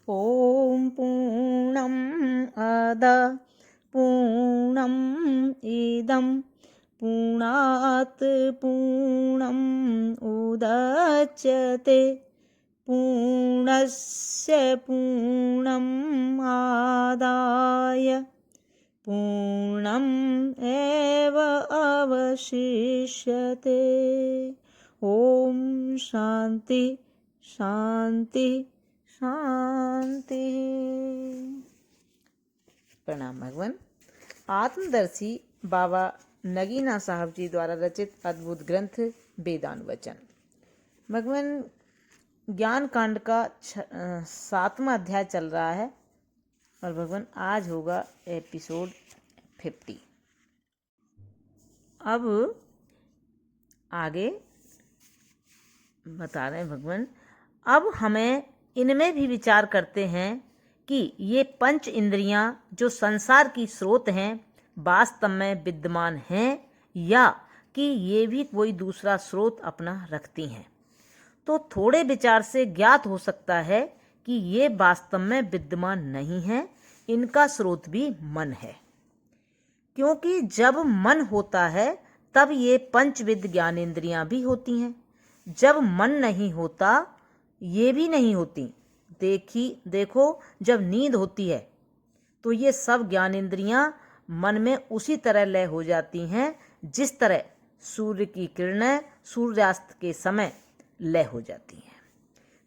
ॐ पूर्णम् अद पूर्णम् इदं पूर्णात् पूर्णम् उदच्यते पूर्णस्य पूर्णम् आदाय पूर्णम् एव अवशिष्यते। ओम शांति शांति शांति। प्रणाम भगवान। आत्मदर्शी बाबा नगीना साहब जी द्वारा रचित अद्भुत ग्रंथ वेदानुवचन। भगवान ज्ञान कांड का 7वां अध्याय चल रहा है और भगवान आज होगा एपिसोड 50। अब आगे बता रहे हैं भगवान, अब हमें इनमें भी विचार करते हैं कि ये पंच इंद्रियां जो संसार की स्रोत हैं वास्तव में विद्यमान हैं या कि ये भी कोई दूसरा स्रोत अपना रखती हैं। तो थोड़े विचार से ज्ञात हो सकता है कि ये वास्तव में विद्यमान नहीं है, इनका स्रोत भी मन है। क्योंकि जब मन होता है तब ये पंचविद ज्ञानेंद्रियां भी होती हैं। जब मन नहीं होता ये भी नहीं होती। देखो, जब नींद होती है तो ये सब ज्ञानेंद्रियां मन में उसी तरह लय हो जाती हैं जिस तरह सूर्य की किरणें सूर्यास्त के समय लय हो जाती हैं।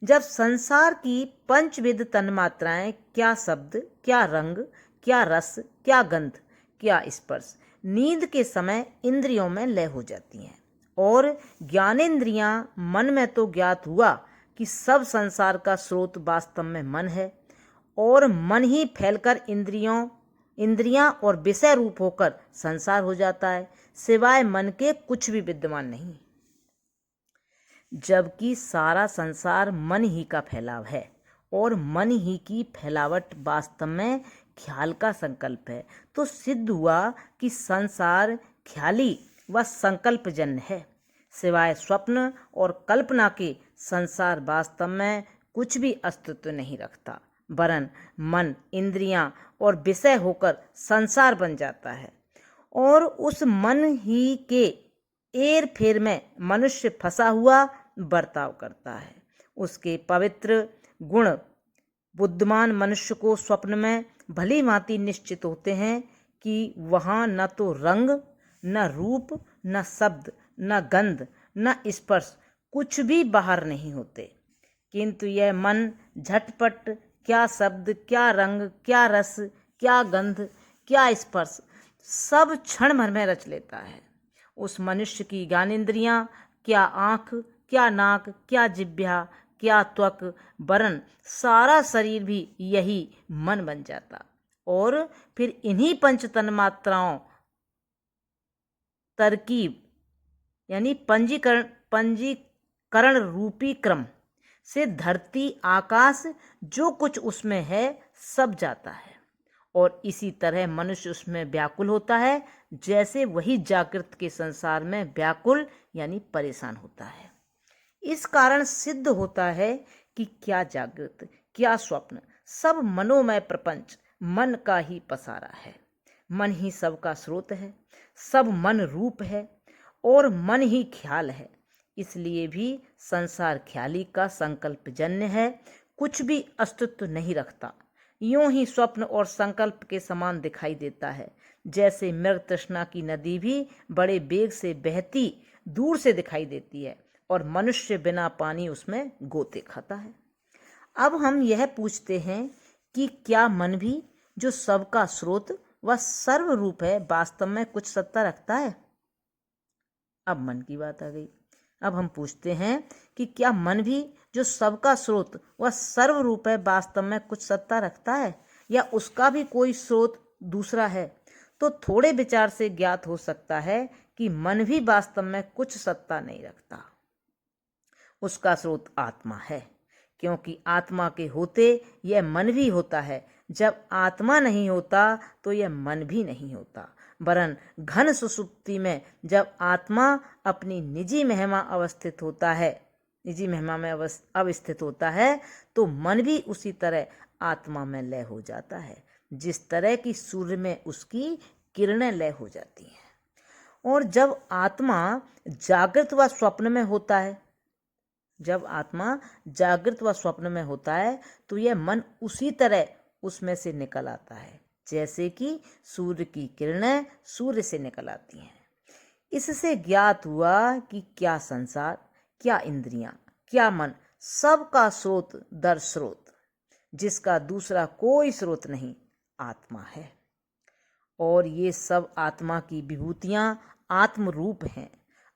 जब संसार की पंचविद तन्मात्राएं, क्या शब्द, क्या रंग, क्या रस, क्या गंध, क्या स्पर्श, नींद के समय इंद्रियों में लय हो जाती हैं और ज्ञानेंद्रियां मन में तो ज्ञात हुआ कि सब संसार का स्रोत वास्तव में मन है और मन ही फैलकर इंद्रियां और विषय रूप होकर संसार हो जाता है, सिवाय मन के कुछ भी विद्यमान नहीं। जबकि सारा संसार मन ही का फैलाव है और मन ही की फैलावट वास्तव में ख्याल का संकल्प है, तो सिद्ध हुआ कि संसार ख्याली व संकल्पजन्य है। सिवाय स्वप्न और कल्पना के संसार वास्तव में कुछ भी अस्तित्व नहीं रखता, वरन मन, इंद्रियां और विषय होकर संसार बन जाता है और उस मन ही के एर फेर में मनुष्य फंसा हुआ बर्ताव करता है। उसके पवित्र गुण बुद्धिमान मनुष्य को स्वप्न में भली भांति निश्चित होते हैं कि वहाँ न तो रंग, न रूप, न शब्द, न गंध, न स्पर्श, कुछ भी बाहर नहीं होते। किंतु यह मन झटपट क्या शब्द, क्या रंग, क्या रस, क्या गंध, क्या स्पर्श सब क्षण भर में रच लेता है। उस मनुष्य की ज्ञानेंद्रियां, क्या आँख, क्या नाक, क्या जिह्वा, क्या त्वक, वरन सारा शरीर भी यही मन बन जाता और फिर इन्हीं पंच तन्मात्राओं तरकीब यानी पंजीकरण रूपी क्रम से धरती, आकाश, जो कुछ उसमें है सब जाता है और इसी तरह मनुष्य उसमें व्याकुल होता है, जैसे वही जागृत के संसार में व्याकुल यानी परेशान होता है। इस कारण सिद्ध होता है कि क्या जागृत, क्या स्वप्न, सब मनोमय प्रपंच मन का ही पसारा है। मन ही सबका स्रोत है, सब मन रूप है और मन ही ख्याल है। इसलिए भी संसार ख्याली का संकल्पजन्य है, कुछ भी अस्तित्व नहीं रखता। यूं ही स्वप्न और संकल्प के समान दिखाई देता है, जैसे मृग तृष्णा की नदी भी बड़े वेग से बहती दूर से दिखाई देती है और मनुष्य बिना पानी उसमें गोते खाता है। अब हम यह पूछते हैं कि क्या मन भी, जो सबका स्रोत व सर्वरूप है, वास्तव में कुछ सत्ता रखता है? अब मन की बात आ गई। अब हम पूछते हैं कि क्या मन भी, जो सबका स्रोत व सर्वरूप है, वास्तव में कुछ सत्ता रखता है या उसका भी कोई स्रोत दूसरा है? तो थोड़े विचार से ज्ञात हो सकता है कि मन भी वास्तव में कुछ सत्ता नहीं रखता। उसका स्रोत आत्मा है, क्योंकि आत्मा के होते यह मन भी होता है। जब आत्मा नहीं होता तो यह मन भी नहीं होता, वरन घन सुषुप्ति में जब आत्मा अपनी निजी महिमा अवस्थित होता है निजी महिमा में अवस्थित होता है तो मन भी उसी तरह आत्मा में लय हो जाता है, जिस तरह की सूर्य में उसकी किरणें लय हो जाती हैं। और जब आत्मा जागृत व स्वप्न में होता है, जब आत्मा जागृत व स्वप्न में होता है तो यह मन उसी तरह उसमें से निकल आता है जैसे कि सूर्य की किरणें सूर्य से निकल आती हैं। इससे ज्ञात हुआ कि क्या संसार, क्या इंद्रियां, क्या मन, सबका स्रोत दर स्रोत, जिसका दूसरा कोई स्रोत नहीं, आत्मा है। और ये सब आत्मा की विभूतियां आत्म रूप हैं।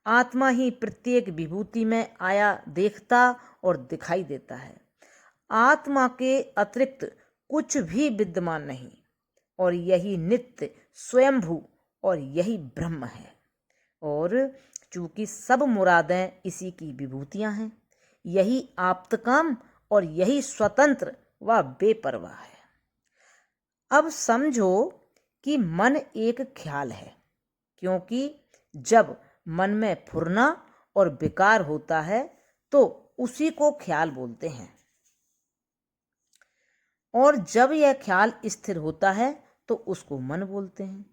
आत्मा ही प्रत्येक विभूति में आया देखता और दिखाई देता है। आत्मा के अतिरिक्त कुछ भी विद्यमान नहीं, और यही नित्य स्वयंभू और यही ब्रह्म है। और चूंकि सब मुरादें इसी की विभूतियां हैं, यही आप्तकाम और यही स्वतंत्र व बेपरवाह है। अब समझो कि मन एक ख्याल है, क्योंकि जब मन में फुरना और विकार होता है तो उसी को ख्याल बोलते हैं, और जब यह ख्याल स्थिर होता है तो उसको मन बोलते हैं।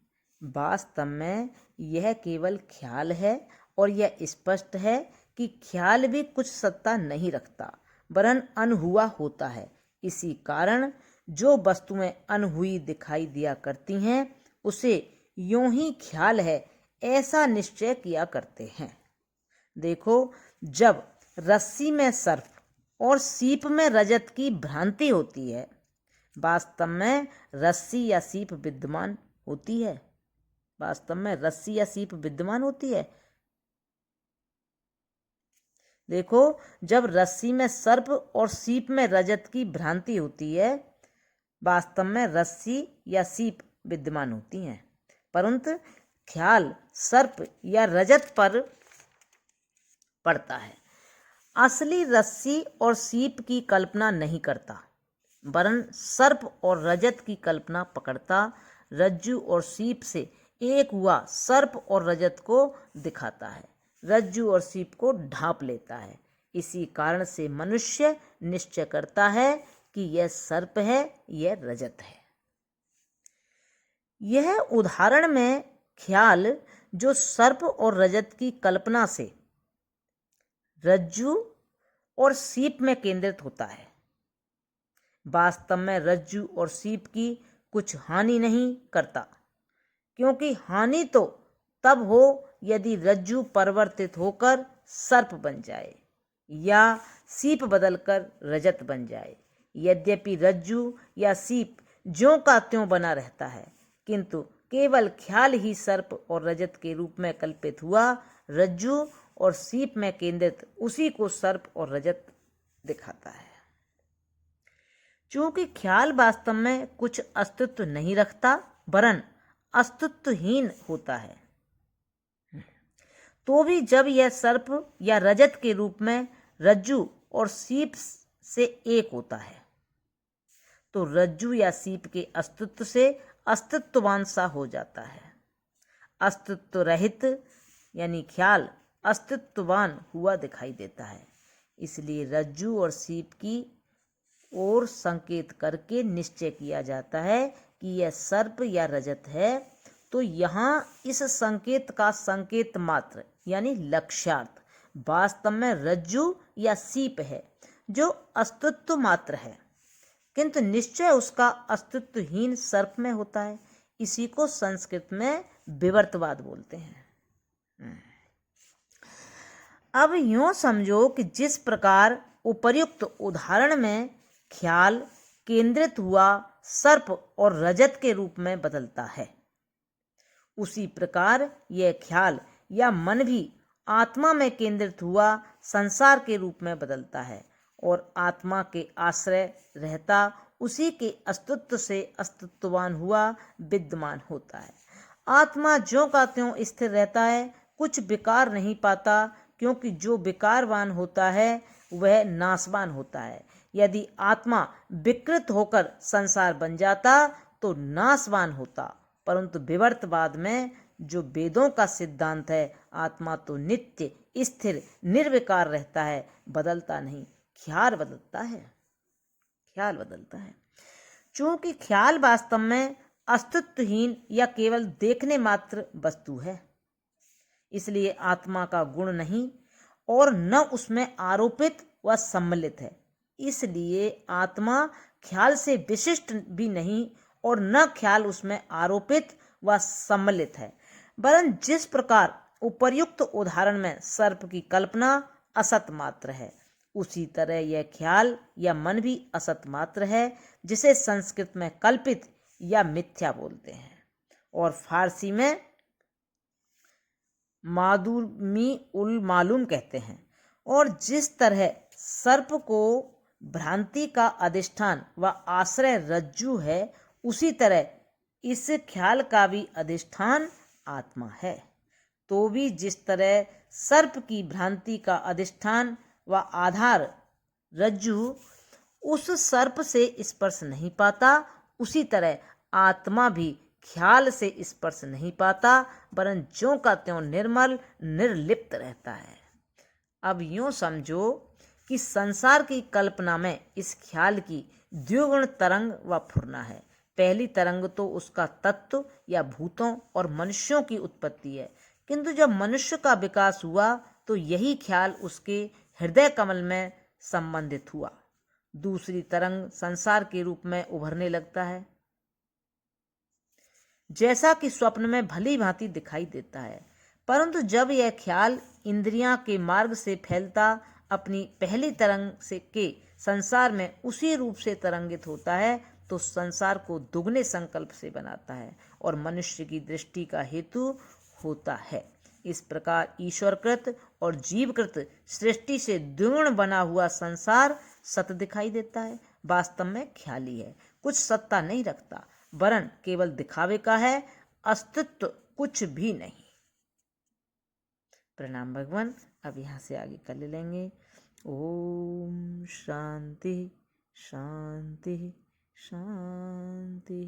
वास्तव में यह केवल ख्याल है, और यह स्पष्ट है कि ख्याल भी कुछ सत्ता नहीं रखता, वरन अनहुआ होता है। इसी कारण जो वस्तुएं अनहुई दिखाई दिया करती हैं उसे यूं ही ख्याल है ऐसा निश्चय किया करते हैं। देखो, जब रस्सी में सर्प और सीप में रजत की भ्रांति होती है, वास्तव में रस्सी या सीप विद्यमान होती है। वास्तव में रस्सी या सीप विद्यमान होती है। देखो, जब रस्सी में सर्प और सीप में रजत की भ्रांति होती है, वास्तव में रस्सी या सीप विद्यमान होती हैं, परंतु ख्याल सर्प या रजत पर पड़ता है। असली रस्सी और सीप की कल्पना नहीं करता, वरन सर्प और रजत की कल्पना पकड़ता, रज्जु और सीप से एक हुआ सर्प और रजत को दिखाता है, रज्जु और सीप को ढांप लेता है। इसी कारण से मनुष्य निश्चय करता है कि यह सर्प है, यह रजत है। यह उदाहरण में ख्याल जो सर्प और रजत की कल्पना से रज्जु और सीप में केंद्रित होता है, वास्तव में रज्जु और सीप की कुछ हानि नहीं करता, क्योंकि हानि तो तब हो यदि रज्जु परिवर्तित होकर सर्प बन जाए या सीप बदलकर रजत बन जाए। यद्यपि रज्जु या सीप ज्यों का त्यों बना रहता है, किंतु केवल ख्याल ही सर्प और रजत के रूप में कल्पित हुआ रज्जु और सीप में केंद्रित उसी को सर्प और रजत दिखाता है। चूंकि ख्याल वास्तव में कुछ अस्तित्व नहीं रखता, वरन अस्तित्वहीन होता है, तो भी जब यह सर्प या रजत के रूप में रज्जु और सीप से एक होता है, तो रज्जु या सीप के अस्तित्व से अस्तित्ववान सा हो जाता है। अस्तित्व रहित यानी ख्याल अस्तित्ववान हुआ दिखाई देता है। इसलिए रज्जु और सीप की ओर संकेत करके निश्चय किया जाता है कि यह सर्प या रजत है, तो यहाँ इस संकेत का संकेत मात्र यानी लक्ष्यार्थ वास्तव में रज्जु या सीप है, जो अस्तित्व मात्र है, किंतु निश्चय उसका अस्तित्वहीन सर्प में होता है। इसी को संस्कृत में विवर्तवाद बोलते हैं। अब यूं समझो कि जिस प्रकार उपर्युक्त उदाहरण में ख्याल केंद्रित हुआ सर्प और रजत के रूप में बदलता है, उसी प्रकार यह ख्याल या मन भी आत्मा में केंद्रित हुआ संसार के रूप में बदलता है, और आत्मा के आश्रय रहता उसी के अस्तित्व से अस्तित्ववान हुआ विद्यमान होता है। आत्मा ज्यों का त्यों स्थिर रहता है, कुछ विकार नहीं पाता, क्योंकि जो विकारवान होता है वह नाशवान होता है। यदि आत्मा विकृत होकर संसार बन जाता तो नाशवान होता, परंतु विवर्तवाद में जो वेदों का सिद्धांत है, आत्मा तो नित्य स्थिर निर्विकार रहता है, बदलता नहीं। ख्याल बदलता है, ख्याल बदलता है। चूंकि ख्याल वास्तव में अस्तित्वहीन या केवल देखने मात्र वस्तु है, इसलिए आत्मा का गुण नहीं और न उसमें आरोपित व सम्मिलित है। इसलिए आत्मा ख्याल से विशिष्ट भी नहीं और न ख्याल उसमें आरोपित व सम्मिलित है, वरन जिस प्रकार उपर्युक्त उदाहरण में सर्प की कल्पना असत मात्र है, उसी तरह यह ख्याल या मन भी असत मात्र है, जिसे संस्कृत में कल्पित या मिथ्या बोलते हैं और फारसी में मादुमी उल मालूम कहते हैं। और जिस तरह सर्प को भ्रांति का अधिष्ठान व आश्रय रज्जु है, उसी तरह इस ख्याल का भी अधिष्ठान आत्मा है। तो भी जिस तरह सर्प की भ्रांति का अधिष्ठान व आधार रज्जु उस सर्प से स्पर्श नहीं पाता, उसी तरह आत्मा भी ख्याल से स्पर्श नहीं पाता, वरन ज्यों का त्यों निर्मल निर्लिप्त रहता है। अब यूं समझो कि संसार की कल्पना में इस ख्याल की द्विगुण तरंग व फुरना है। पहली तरंग तो उसका तत्व या भूतों और मनुष्यों की उत्पत्ति है, किंतु जब मनुष्य का विकास हुआ तो यही ख्याल उसके हृदय कमल में संबंधित हुआ। दूसरी तरंग संसार के रूप में उभरने लगता है, जैसा कि स्वप्न में भली भांति दिखाई देता है। परंतु जब यह ख्याल इंद्रियां के मार्ग से फैलता अपनी पहली तरंग से के संसार में उसी रूप से तरंगित होता है, तो संसार को दुगने संकल्प से बनाता है और मनुष्य की दृष्टि का हेतु होता है। इस प्रकार ईश्वरकृत और जीवकृत सृष्टि से द्विगुण बना हुआ संसार सत दिखाई देता है, वास्तव में ख्याली है, कुछ सत्ता नहीं रखता, वरन केवल दिखावे का है, अस्तित्व कुछ भी नहीं। प्रणाम भगवान। अब यहाँ से आगे कर ले लेंगे। ओम शांति शांति शांति।